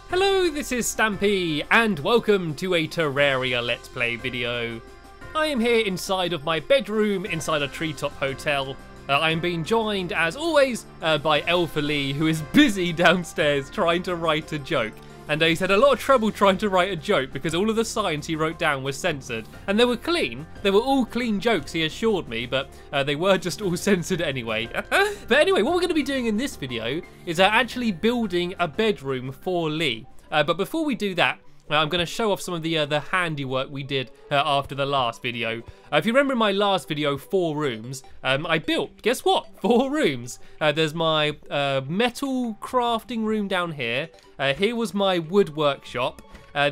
Hello, this is Stampy, and welcome to a Terraria Let's Play video. I am here inside of my bedroom inside a treetop hotel. I am being joined, as always, by Alpha Lee, who is busy downstairs trying to write a joke. And he's had a lot of trouble trying to write a joke because all of the signs he wrote down were censored. And they were clean. They were all clean jokes, he assured me, but they were just all censored anyway. But anyway, what we're going to be doing in this video is actually building a bedroom for Lee. But before we do that, I'm going to show off some of the handiwork we did after the last video. If you remember in my last video, 4 rooms, I built, guess what, 4 rooms. There's my metal crafting room down here. Here was my wood workshop.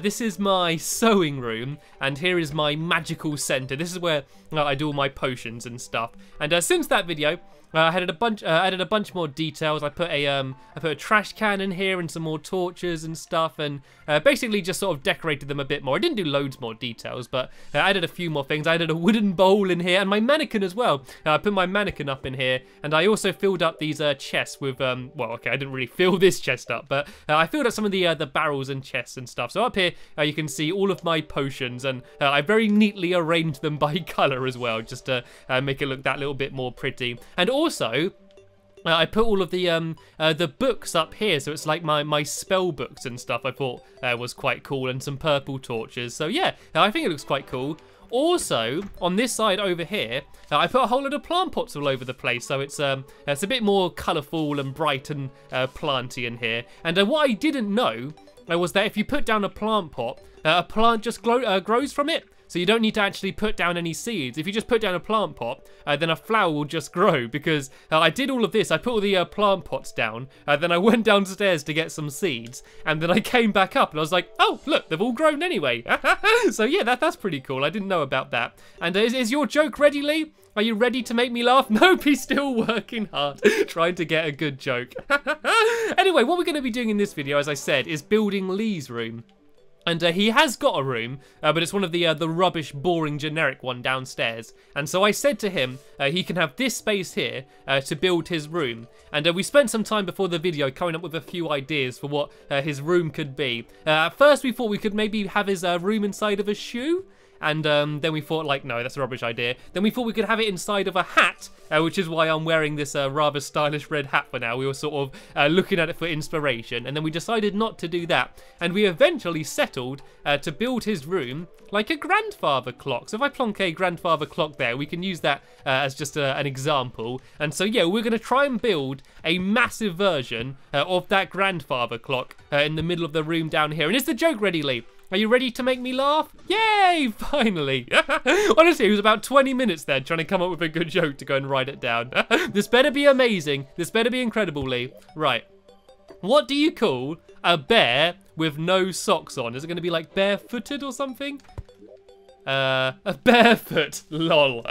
This is my sewing room, and here is my magical center. This is where I do all my potions and stuff. And since that video, I added a bunch more details. I put a trash can in here and some more torches and stuff, and basically just sort of decorated them a bit more. I didn't do loads more details, but I added a few more things. I added a wooden bowl in here and my mannequin as well. I put my mannequin up in here, and I also filled up these chests with well, okay, I didn't really fill this chest up, but I filled up some of the barrels and chests and stuff. So up here you can see all of my potions, and I very neatly arranged them by color as well, just to make it look that little bit more pretty. And also, I put all of the books up here, so it's like my spell books and stuff. I thought was quite cool, and some purple torches. So yeah, I think it looks quite cool. Also, on this side over here, I put a whole lot of plant pots all over the place, so it's a bit more colourful and bright and planty in here. And what I didn't know was that if you put down a plant pot, a plant just grows from it. So you don't need to actually put down any seeds. If you just put down a plant pot, then a flower will just grow, because I did all of this. I put all the plant pots down, then I went downstairs to get some seeds, and then I came back up and I was like, oh, look, they've all grown anyway. So yeah, that's pretty cool. I didn't know about that. And is your joke ready, Lee? Are you ready to make me laugh? Nope, he's still working hard, trying to get a good joke. Anyway, what we're going to be doing in this video, as I said, is building Lee's room. And he has got a room, but it's one of the rubbish, boring, generic one downstairs. And so I said to him, he can have this space here to build his room. And we spent some time before the video coming up with a few ideas for what his room could be. At first we thought we could maybe have his room inside of a shoe. And then we thought, like, no, that's a rubbish idea. Then we thought we could have it inside of a hat, which is why I'm wearing this rather stylish red hat for now. We were sort of looking at it for inspiration, and then we decided not to do that. And we eventually settled to build his room like a grandfather clock. So if I plonk a grandfather clock there, we can use that as just an example. And so, yeah, we're going to try and build a massive version of that grandfather clock in the middle of the room down here. And is the joke ready, Lee? Are you ready to make me laugh? Yay, finally. Honestly, it was about 20 minutes there trying to come up with a good joke to go and write it down. This better be amazing. This better be incredible, Lee. Right. What do you call a bear with no socks on? Is it going to be like barefooted or something? A barefoot, lol.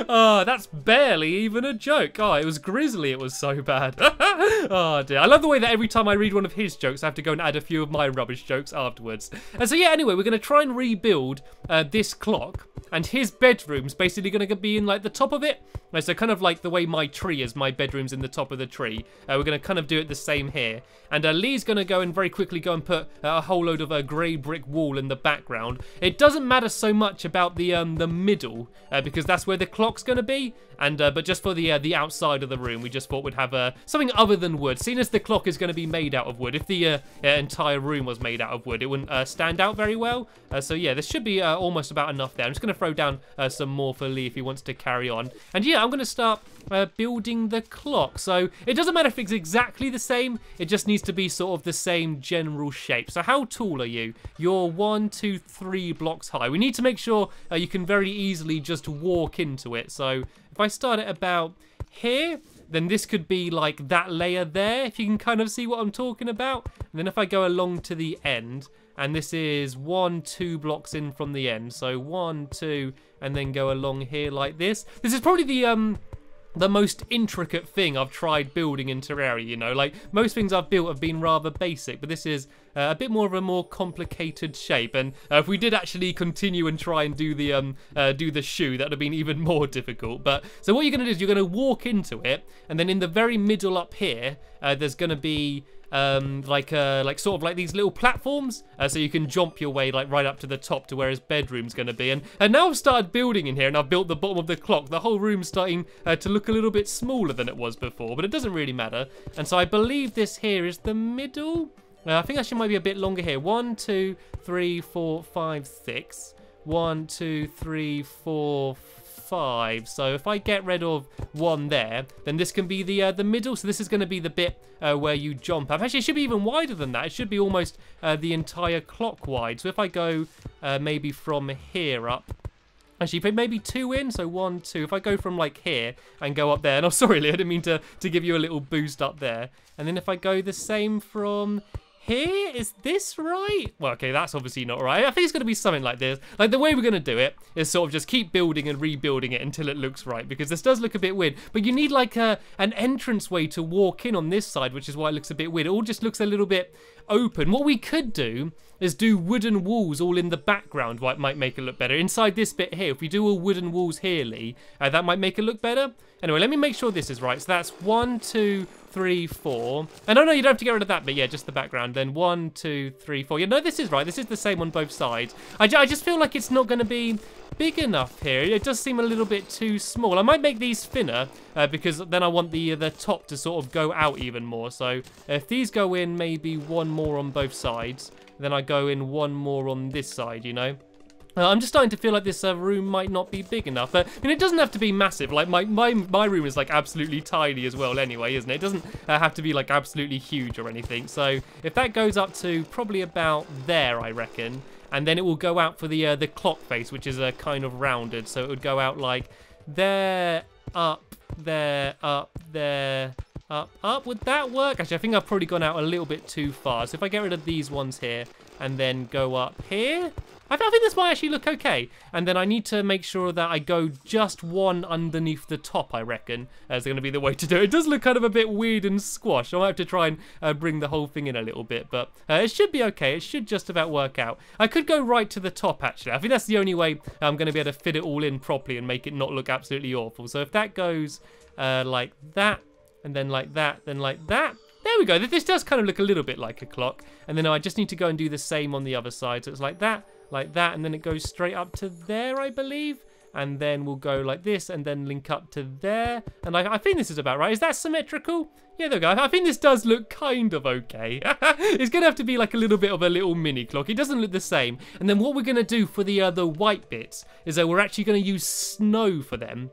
Oh, that's barely even a joke. Oh, it was grisly, it was so bad. Oh dear, I love the way that every time I read one of his jokes, I have to go and add a few of my rubbish jokes afterwards. And so yeah, anyway, we're going to try and rebuild this clock, and his bedroom's basically going to be in like the top of it. So kind of like the way my tree is, my bedroom's in the top of the tree. We're going to kind of do it the same here. And Lee's going to go and very quickly go and put a whole load of a grey brick wall in the background. It doesn't matter so much about the middle, because that's where the clock's going to be. And but just for the outside of the room, we just thought we'd have something other than wood. Seeing as the clock is going to be made out of wood, if the entire room was made out of wood, it wouldn't stand out very well. So yeah, this should be almost about enough there. I'm just going to throw down some more for Lee if he wants to carry on. And yeah, I'm going to start building the clock. So it doesn't matter if it's exactly the same, it just needs to be sort of the same general shape. So how tall are you? You're 1, 2, 3 blocks high. We need to make sure you can very easily just walk into it. So if I start at about here, then this could be like that layer there, if you can kind of see what I'm talking about. And then if I go along to the end, and this is 1, 2 blocks in from the end. So 1, 2, and then go along here like this. This is probably the most intricate thing I've tried building in Terraria, you know. Like, most things I've built have been rather basic, but this is a bit more of a more complicated shape. And if we did actually continue and try and do the shoe, that would have been even more difficult. But so what you're going to do is you're going to walk into it, and then in the very middle up here, there's going to be like sort of like these little platforms, so you can jump your way like right up to the top to where his bedroom's going to be. And now I've started building in here, and I've built the bottom of the clock. The whole room's starting to look a little bit smaller than it was before, but it doesn't really matter. And so I believe this here is the middle. I think actually might be a bit longer here. 1, 2, 3, 4, 5, 6. 1, 2, 3, 4, 5. So if I get rid of one there, then this can be the middle. So this is going to be the bit where you jump up. Actually, it should be even wider than that. It should be almost the entire clock wide. So if I go maybe from here up, actually, maybe 2 in, so 1, 2. If I go from like here and go up there, and oh, sorry, Lee, I didn't mean to give you a little boost up there. And then if I go the same from here, is this right? Well, okay, that's obviously not right. I think it's going to be something like this. Like, the way we're going to do it is sort of just keep building and rebuilding it until it looks right, because this does look a bit weird. But you need like an entrance way to walk in on this side, which is why it looks a bit weird. It all just looks a little bit open. What we could do is do wooden walls all in the background, what might make it look better. Inside this bit here, if we do all wooden walls here, Lee, that might make it look better. Anyway, let me make sure this is right. So that's 1, 2, 3, 4. And no, you don't have to get rid of that bit. Yeah, just the background. Then 1, 2, 3, 4. Yeah, no, this is right. This is the same on both sides. I just feel like it's not going to be big enough here. It does seem a little bit too small. I might make these thinner because then I want the top to sort of go out even more. So if these go in maybe one more on both sides, then I go in one more on this side, you know. I'm just starting to feel like this room might not be big enough. But I mean, it doesn't have to be massive. Like my room is like absolutely tiny as well anyway, isn't it? It doesn't have to be like absolutely huge or anything. So if that goes up to probably about there, I reckon, and then it will go out for the clock face, which is kind of rounded. So it would go out like there, up, there, up, there, up. Would that work? Actually, I think I've probably gone out a little bit too far. So if I get rid of these ones here and then go up here, I think this might actually look okay. And then I need to make sure that I go just one underneath the top, I reckon. That's going to be the way to do it. It does look kind of a bit weird and squashed. I might have to try and bring the whole thing in a little bit. But it should be okay. It should just about work out. I could go right to the top, actually. I think that's the only way I'm going to be able to fit it all in properly and make it not look absolutely awful. So if that goes like that, and then like that, then like that. There we go. This does kind of look a little bit like a clock. And then I just need to go and do the same on the other side. So it's like that, and then it goes straight up to there, I believe. And then we'll go like this and then link up to there. And I think this is about right. Is that symmetrical? Yeah, there we go. I think this does look kind of okay. It's going to have to be like a little bit of a little mini clock. It doesn't look the same. And then what we're going to do for the white bits is that we're actually going to use snow for them.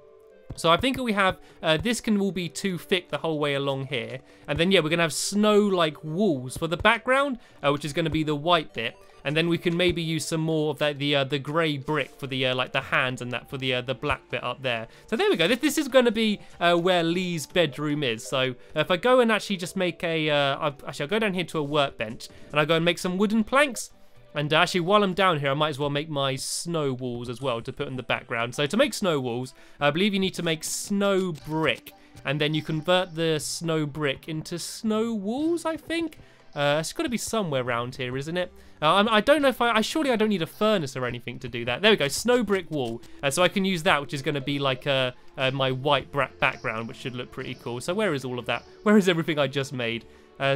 So I think we have, this can all be too thick the whole way along here. And then, yeah, we're going to have snow-like walls for the background, which is going to be the white bit. And then we can maybe use some more of that, the grey brick for the, like, the hands and that for the black bit up there. So there we go. This is going to be where Lee's bedroom is. So if I go and actually just make I'll go down here to a workbench. And I go and make some wooden planks. And actually, while I'm down here, I might as well make my snow walls as well to put in the background. So to make snow walls, I believe you need to make snow brick. And then you convert the snow brick into snow walls, I think. It's got to be somewhere around here, isn't it? I don't know if surely I don't need a furnace or anything to do that. There we go, snow brick wall. So I can use that, which is going to be like my white background, which should look pretty cool. So where is all of that? Where is everything I just made?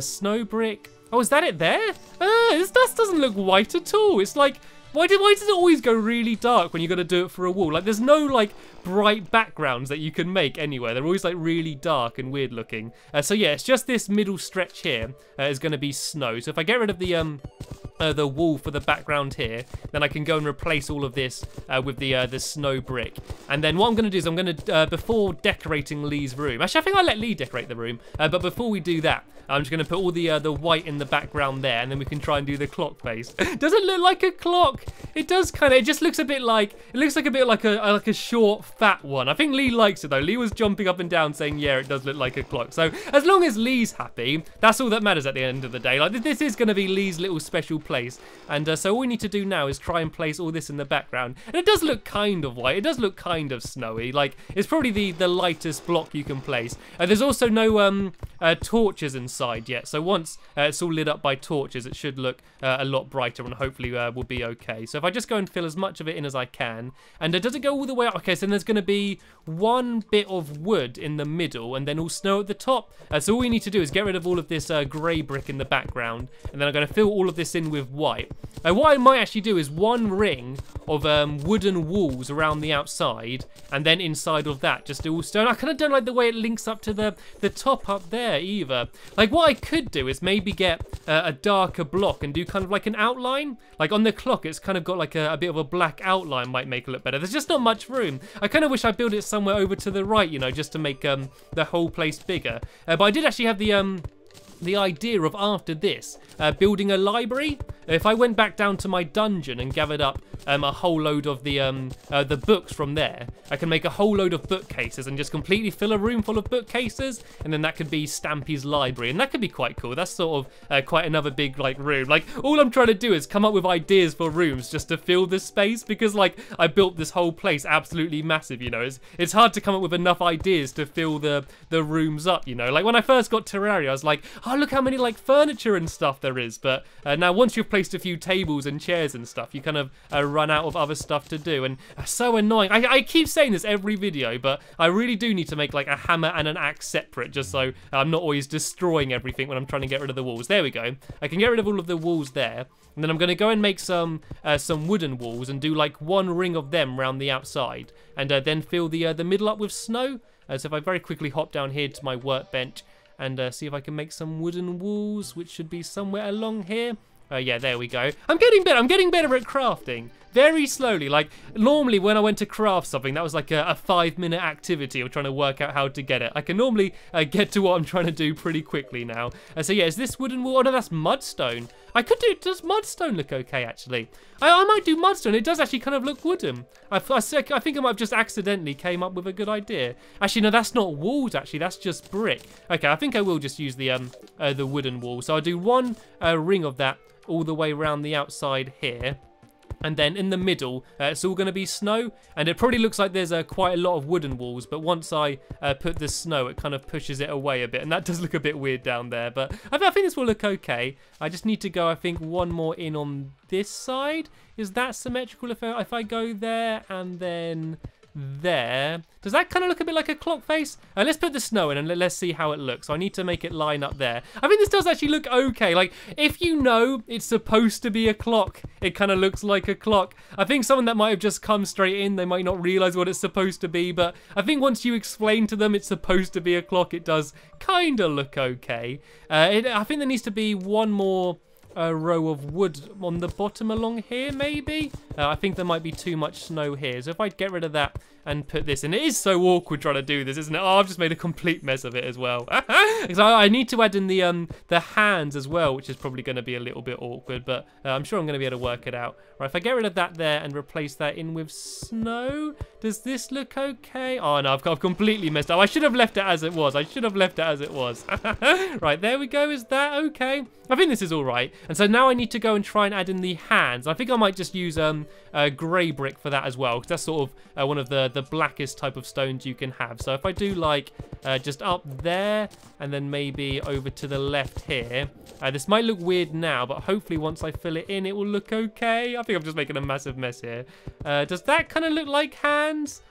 Snow brick. Oh, is that it there? This doesn't look white at all. It's like, why does it always go really dark when you're going to do it for a wall? Like, there's no, like, bright backgrounds that you can make anywhere. They're always, like, really dark and weird looking. So, yeah, it's just this middle stretch here is going to be snow. So if I get rid of the wall for the background here, then I can go and replace all of this with the snow brick. And then what I'm going to do is I'm going to, before decorating Lee's room, actually I think I'll let Lee decorate the room, but before we do that, I'm just going to put all the white in the background there, and then we can try and do the clock face. Does it look like a clock? It does kind of. It just looks a bit like. It looks like a bit like a short, fat one. I think Lee likes it though. Lee was jumping up and down saying, "Yeah, it does look like a clock." So as long as Lee's happy, that's all that matters at the end of the day. Like this is going to be Lee's little special place. And so all we need to do now is try and place all this in the background. And it does look kind of white. It does look kind of snowy. Like, it's probably the lightest block you can place. There's also no torches inside yet. So once it's all lit up by torches, it should look a lot brighter and hopefully will be okay. So if I just go and fill as much of it in as I can. And does it go all the way up? Okay, so then there's going to be one bit of wood in the middle and then all snow at the top. So all we need to do is get rid of all of this grey brick in the background. And then I'm going to fill all of this in with white. What I might actually do is one ring of wooden walls around the outside, and then inside of that just do all stone. I kind of don't like the way it links up to the top up there either. Like, what I could do is maybe get a darker block and do kind of like an outline. Like on the clock, it's kind of got like a bit of a black outline, might make it look better. There's just not much room. I kind of wish I built it somewhere over to the right, you know, just to make the whole place bigger. But I did actually have the idea of, after this, building a library. If I went back down to my dungeon and gathered up a whole load of the books from there, I can make a whole load of bookcases and just completely fill a room full of bookcases, and then that could be Stampy's library, and that could be quite cool. That's sort of quite another big like room. Like, all I'm trying to do is come up with ideas for rooms just to fill this space, because like I built this whole place absolutely massive, you know. It's hard to come up with enough ideas to fill the rooms up, you know. Like when I first got Terraria, I was like, oh, look how many like furniture and stuff there is. But now once you've placed a few tables and chairs and stuff, you kind of run out of other stuff to do, and so annoying. I keep saying this every video, but I really do need to make like a hammer and an axe separate, just so I'm not always destroying everything when I'm trying to get rid of the walls. There we go. I can get rid of all of the walls there, and then I'm going to go and make some wooden walls and do like one ring of them around the outside, and then fill the middle up with snow. So if I very quickly hop down here to my workbench and see if I can make some wooden walls, which should be somewhere along here. Yeah, there we go. I'm getting better at crafting. Very slowly. Like, normally when I went to craft something, that was like a 5-minute activity of trying to work out how to get it. I can normally get to what I'm trying to do pretty quickly now. So yeah, is this wooden wall? Oh no, that's mudstone. I could do, does mudstone look okay, actually? I might do mudstone. It does actually kind of look wooden. I think I might have just accidentally came up with a good idea. Actually, no, that's not walls, actually. That's just brick. Okay, I think I will just use the wooden wall. So I'll do one ring of that all the way around the outside here. And then in the middle, it's all going to be snow. And it probably looks like there's quite a lot of wooden walls. But once I put the snow, it kind of pushes it away a bit. And that does look a bit weird down there. But I think this will look okay. I just need to go, I think, one more in on this side. Is that symmetrical if I go there and then there? Does that kind of look a bit like a clock face? Let's put the snow in and let's see how it looks. So I need to make it line up there. I think this does actually look okay. Like, if you know it's supposed to be a clock, it kind of looks like a clock. I think someone that might have just come straight in, they might not realize what it's supposed to be, but I think once you explain to them it's supposed to be a clock, it does kind of look okay. I think there needs to be one more row of wood on the bottom along here, maybe. I think there might be too much snow here, so if I get rid of that and put this in. It is so awkward trying to do this, isn't it? Oh, I've just made a complete mess of it as well. Because I need to add in the hands as well, which is probably going to be a little bit awkward, but I'm sure I'm going to be able to work it out. Right, if I get rid of that there and replace that in with snow, does this look okay? Oh no, I've completely messed up. I should have left it as it was. Right, there we go. Is that okay? I think this is all right. And so now I need to go and try and add in the hands. I think I might just use grey brick for that as well, because that's sort of one of the blackest type of stones you can have. So if I do like just up there and then maybe over to the left here, this might look weird now, but hopefully once I fill it in, it will look okay. I think I'm just making a massive mess here. Does that kind of look like hands?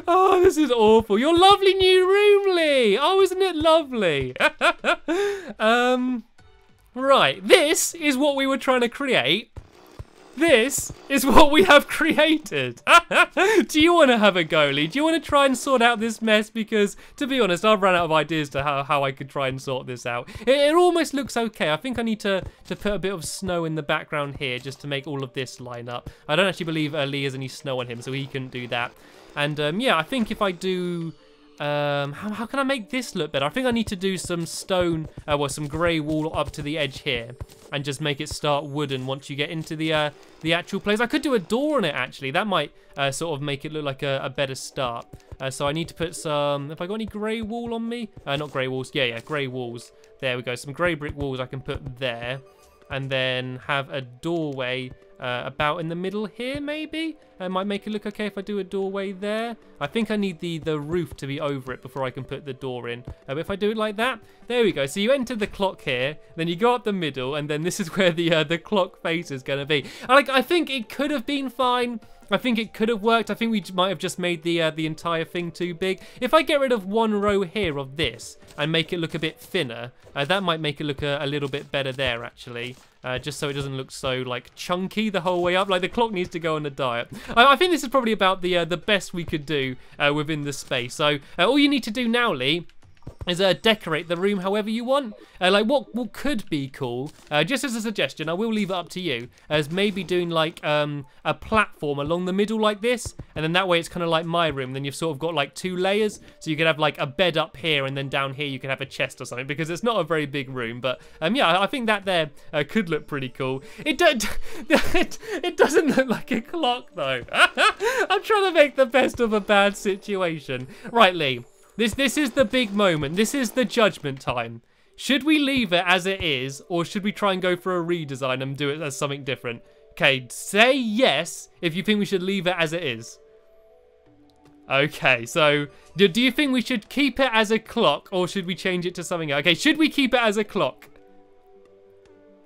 Oh, this is awful. Your lovely new room, Lee. Oh, isn't it lovely? Right, this is what we were trying to create. This is what we have created. Do you want to have a go, Lee? Do you want to try and sort out this mess? Because, to be honest, I've run out of ideas to how I could try and sort this out. It almost looks okay. I think I need to put a bit of snow in the background here just to make all of this line up. I don't actually believe Lee has any snow on him, so he couldn't do that. And, yeah, I think if I do... how can I make this look better? I think I need to do some stone, well, some grey wall up to the edge here, and just make it start wooden once you get into the actual place. I could do a door on it, actually. That might sort of make it look like a better start. So I need to put some, have I got any grey wool on me? Not grey walls, yeah, grey walls. There we go, some grey brick walls I can put there. And then have a doorway about in the middle here, maybe? Might make it look okay if I do a doorway there. I think I need the roof to be over it before I can put the door in. But if I do it like that, there we go. So you enter the clock here, then you go up the middle, and then this is where the clock face is going to be. I think it could have been fine. I think it could have worked. I think we might have just made the entire thing too big. If I get rid of one row here of this and make it look a bit thinner, that might make it look a little bit better there, actually. Just so it doesn't look so, like, chunky the whole way up. Like, the clock needs to go on a diet. I think this is probably about the best we could do within the space. So, all you need to do now, Lee, is decorate the room however you want. Like what could be cool, just as a suggestion, I will leave it up to you, as maybe doing like a platform along the middle like this, and then that way it's kind of like my room. Then you've sort of got like 2 layers, so you could have like a bed up here, and then down here you could have a chest or something, because it's not a very big room. But yeah, I think that there could look pretty cool. It doesn't look like a clock though. I'm trying to make the best of a bad situation. Right, Lee. This is the big moment. This is the judgment time. Should we leave it as it is, or should we try and go for a redesign and do it as something different? Okay, say yes if you think we should leave it as it is. Okay, so do you think we should keep it as a clock, or should we change it to something else? Okay, should we keep it as a clock?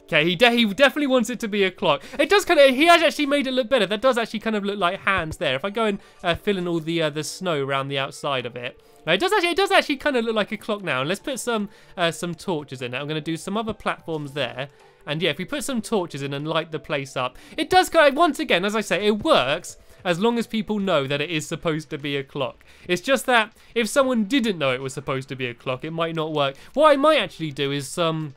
Okay, he definitely wants it to be a clock. It does kind of, he has actually made it look better. That does actually kind of look like hands there. If I go and fill in all the snow around the outside of it. Now, it does actually kind of look like a clock now. And let's put some torches in it. I'm going to do some other platforms there. And yeah, if we put some torches in and light the place up, it does kind of, once again, as I say, it works as long as people know that it is supposed to be a clock. It's just that if someone didn't know it was supposed to be a clock, it might not work. What I might actually do is some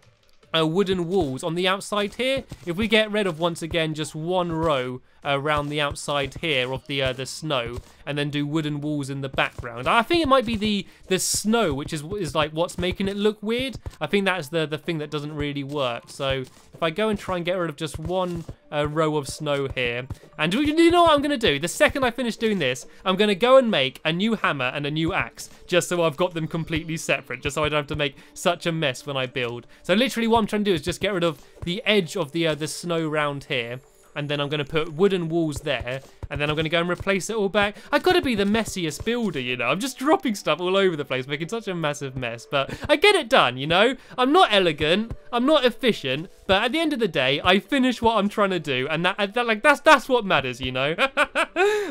wooden walls on the outside here. If we get rid of, once again, just one row around the outside here of the snow, and then do wooden walls in the background. I think it might be the snow, which is like what's making it look weird. I think that's the thing that doesn't really work. So if I go and try and get rid of just one row of snow here, and do you know what I'm going to do? The second I finish doing this, I'm going to go and make a new hammer and a new axe, just so I've got them completely separate, just so I don't have to make such a mess when I build. So literally what I'm trying to do is just get rid of the edge of the snow round here, and then I'm going to put wooden walls there, and then I'm going to go and replace it all back. I've got to be the messiest builder, you know. I'm just dropping stuff all over the place, making such a massive mess, but I get it done, you know. I'm not elegant, I'm not efficient, but at the end of the day, I finish what I'm trying to do, and that's what matters, you know.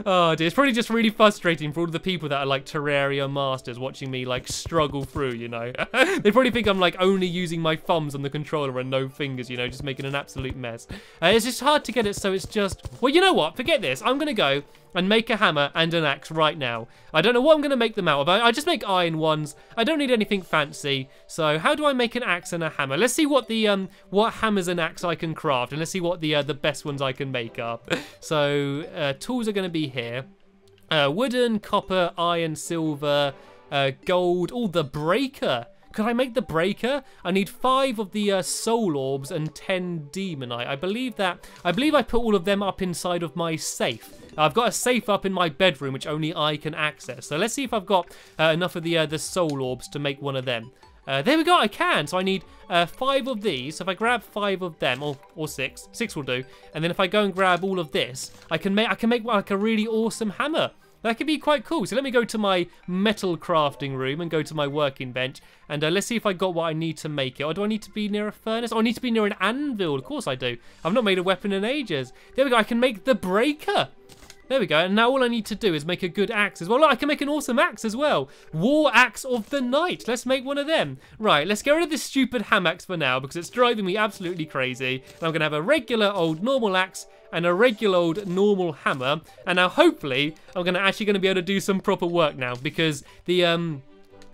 Oh dear, it's probably just really frustrating for all the people that are like Terraria masters watching me like struggle through, you know. They probably think I'm like only using my thumbs on the controller and no fingers, you know, just making an absolute mess. It's just hard to get it, so it's just, well, you know what, forget this. I'm gonna go and make a hammer and an axe right now. I don't know what I'm going to make them out of. I just make iron ones. I don't need anything fancy. So how do I make an axe and a hammer? Let's see what the what hammers and axe I can craft, and let's see what the best ones I can make up. So tools are going to be here. Wooden, copper, iron, silver, gold. Oh, the breaker. Could I make the breaker? I need 5 of the soul orbs and 10 demonite. I believe I put all of them up inside of my safe. I've got a safe up in my bedroom which only I can access. So let's see if I've got enough of the soul orbs to make one of them. There we go, I can. So I need 5 of these. So if I grab 5 of them, or 6 will do. And then if I go and grab all of this, I can make like a really awesome hammer. That could be quite cool. So let me go to my metal crafting room and go to my working bench. And let's see if I got what I need to make it. Or do I need to be near a furnace? Oh, I need to be near an anvil. Of course I do. I've not made a weapon in ages. There we go. I can make the breaker. There we go. And now all I need to do is make a good axe as well. Look, I can make an awesome axe as well. War Axe of the Night. Let's make one of them. Right, let's get rid of this stupid ham axe for now because it's driving me absolutely crazy. And I'm going to have a regular old normal axe and a regular old normal hammer. And now hopefully I'm actually going to be able to do some proper work now because the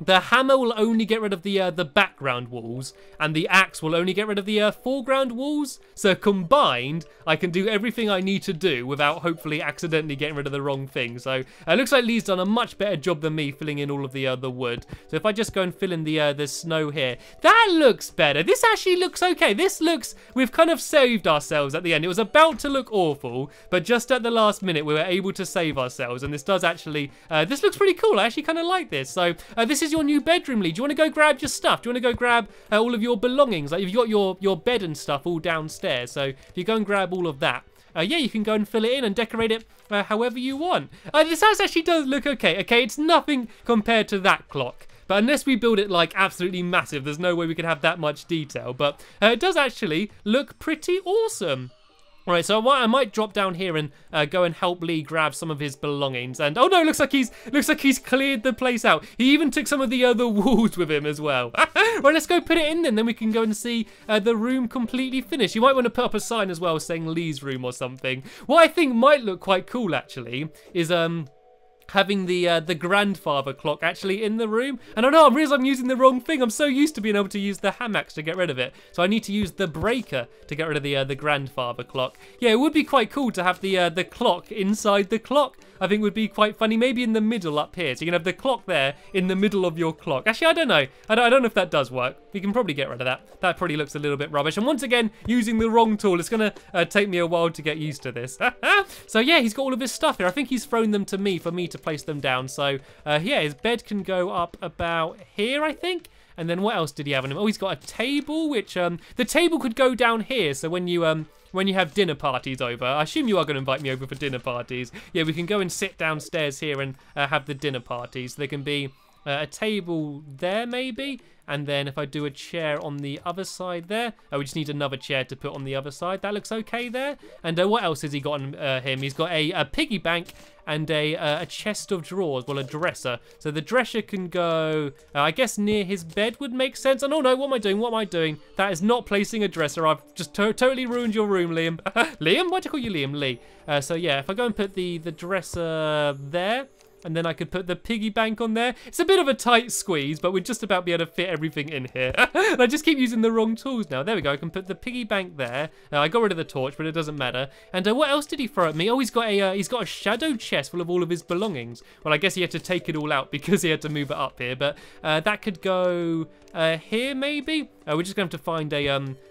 the hammer will only get rid of the background walls, and the axe will only get rid of the foreground walls. So combined, I can do everything I need to do without hopefully accidentally getting rid of the wrong thing. So it looks like Lee's done a much better job than me filling in all of the wood. So if I just go and fill in the snow here, that looks better. This actually looks okay. This looks, we've kind of saved ourselves at the end. It was about to look awful, but just at the last minute, we were able to save ourselves. And this does actually, this looks pretty cool. I actually kind of like this. So this is your new bedroom, Lee. Do you want to go grab your stuff? Do you want to go grab all of your belongings? Like, you've got your bed and stuff all downstairs. So if you go and grab all of that, yeah, you can go and fill it in and decorate it however you want. This house actually does look okay. Okay, it's nothing compared to that clock. But unless we build it like absolutely massive, there's no way we could have that much detail. But it does actually look pretty awesome. All right, so I might drop down here and go and help Lee grab some of his belongings. And oh no, looks like he's cleared the place out. He even took some of the other walls with him as well. Right, let's go put it in then we can go and see the room completely finished. You might want to put up a sign as well saying Lee's room or something. What I think might look quite cool actually is having the grandfather clock actually in the room. And I know, I realise I'm using the wrong thing. I'm so used to being able to use the ham axe to get rid of it. So I need to use the breaker to get rid of the grandfather clock. Yeah, it would be quite cool to have the clock inside the clock. I think would be quite funny. Maybe in the middle up here. So you can have the clock there in the middle of your clock. Actually, I don't know. I don't know if that does work. We can probably get rid of that. That probably looks a little bit rubbish. And once again, using the wrong tool. It's going to take me a while to get used to this. So yeah, he's got all of his stuff here. I think he's thrown them to me for me to place them down. So yeah, his bed can go up about here, I think. And then what else did he have on him? Oh, he's got a table, which the table could go down here. So when you have dinner parties over, I assume you are going to invite me over for dinner parties. Yeah, we can go and sit downstairs here and have the dinner parties. There can be a table there maybe. And then if I do a chair on the other side there, we just need another chair to put on the other side. That looks okay there. And what else has he got on him? He's got a piggy bank and a chest of drawers, well, a dresser. So the dresser can go, I guess, near his bed would make sense. Oh, no, what am I doing? What am I doing? That is not placing a dresser. I've just totally ruined your room, Liam. Liam? Why'd you call you Liam? Lee. So yeah, if I go and put the dresser there, and then I could put the piggy bank on there. It's a bit of a tight squeeze, but we'd just about be able to fit everything in here. And I just keep using the wrong tools now. There we go. I can put the piggy bank there. I got rid of the torch, but it doesn't matter. And what else did he throw at me? Oh, he's got a shadow chest full of all of his belongings. Well, I guess he had to take it all out because he had to move it up here. But that could go here, maybe. We're just going to have to find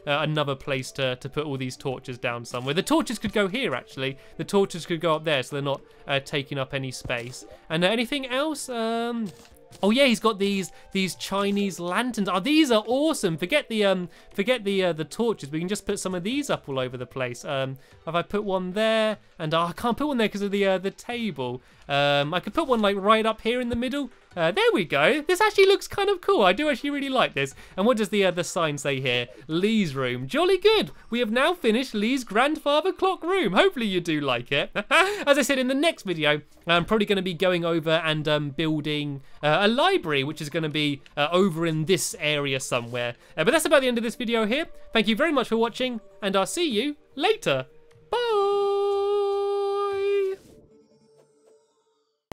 another place to put all these torches down somewhere. The torches could go here, actually. The torches could go up there, so they're not taking up any space. And anything else? Oh yeah, he's got these Chinese lanterns. Oh, these are awesome. Forget the torches. We can just put some of these up all over the place. If I put one there, and I can't put one there because of the table. I could put one like right up here in the middle. There we go. This actually looks kind of cool. I do actually really like this. And what does the sign say here? Lee's room. Jolly good. We have now finished Lee's grandfather clock room. Hopefully you do like it. As I said in the next video, I'm probably going to be going over and building a library, which is going to be over in this area somewhere. But that's about the end of this video here. Thank you very much for watching, and I'll see you later.